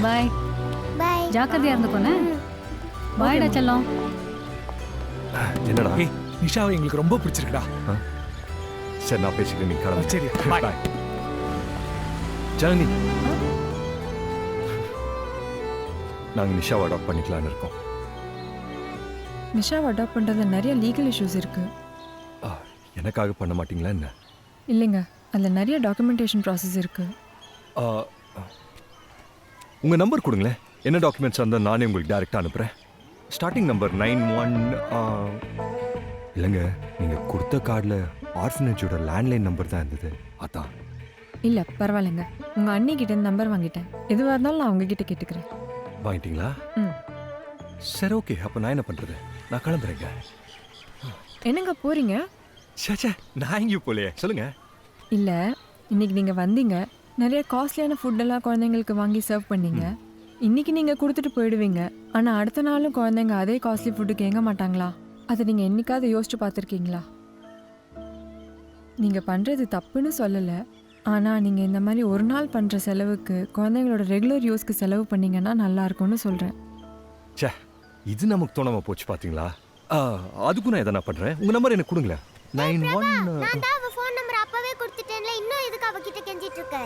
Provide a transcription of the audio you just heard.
பாய். பாய். ஜாக்கிரதையா இருந்துக்கோண்ணே. பாய்டா செல்லம். என்னடா ஏய் நிஷாவை எங்களுக்கு ரொம்ப பிடிச்சிருக்குடா. சரி நான் பேசிக்கிறேன், நீ கிளம்பு. சரி பாய். பாய் ஜனனி. நாங்கள் நிஷாவை அடாப்ட் பண்ணிக்கலான்னு இருக்கோம். நிஷாவை அடாப்ட் பண்ணுறதுல நிறைய லீகல் இஷ்யூஸ் இருக்குது. எனக்காக பண்ண மாட்டீங்களா என்ன? இல்லைங்க, அதில் நிறைய டாக்குமெண்டேஷன் ப்ராசஸ் இருக்குது. உங்கள் நம்பர் கொடுங்களேன். என்ன டாக்குமெண்ட்ஸ் இருந்தால் நானே உங்களுக்கு டைரெக்டாக அனுப்புகிறேன். Starting number 91. இல்லைங்க, நீங்கள் கொடுத்த கார்டில் ஆர்ஃபனேஜோட லேண்ட்லைன் நம்பர் தான் இருந்தது, அதான். இல்லை பரவாயில்லைங்க, உங்கள் அண்ணிக்கிட்ட நம்பர் வாங்கிட்டேன். எதுவாக இருந்தாலும் நான் உங்ககிட்ட கேட்டுக்கிறேன். வாங்கிட்டீங்களா? ம். சரி ஓகே, அப்போ நான் என்ன பண்ணுறது? நான் கிளம்புறேங்க. என்னங்க போகிறீங்க? சேச்சே, நான் எங்கேயும் போலையே, சொல்லுங்கள். இல்லை, இன்னைக்கு நீங்கள் வந்தீங்க, நிறைய காஸ்ட்லியான ஃபுட்டெல்லாம் குழந்தைங்களுக்கு வாங்கி சர்வ் பண்ணீங்க. இன்னைக்கு நீங்கள் கொடுத்துட்டு போயிடுவீங்க, ஆனால் அடுத்த நாளும் குழந்தைங்க அதே காஸ்ட்லி ஃபுட்டு கேட்க மாட்டாங்களா? அதை நீங்கள் என்னைக்காவது யோசிச்சு பார்த்துருக்கீங்களா? நீங்கள் பண்ணுறது தப்புன்னு சொல்லலை, ஆனால் நீங்கள் இந்த மாதிரி ஒரு நாள் பண்ணுற செலவுக்கு குழந்தைங்களோட ரெகுலர் யூஸ்க்கு செலவு பண்ணீங்கன்னா நல்லா இருக்கும்னு சொல்கிறேன். சே, இது நமக்கு தோணாமல் போச்சு பார்த்தீங்களா? அதுக்கும் நான் எதை நான் பண்ணுறேன். உங்கள் நம்பர் எனக்கு கொடுங்களேன். 91. நான் தான் அவ ஃபோன் நம்பர் அப்பவே கொடுத்துட்டேன்ல, இன்னும் எதுக்கு அவகிட்ட கெஞ்சிட்டு இருக்க?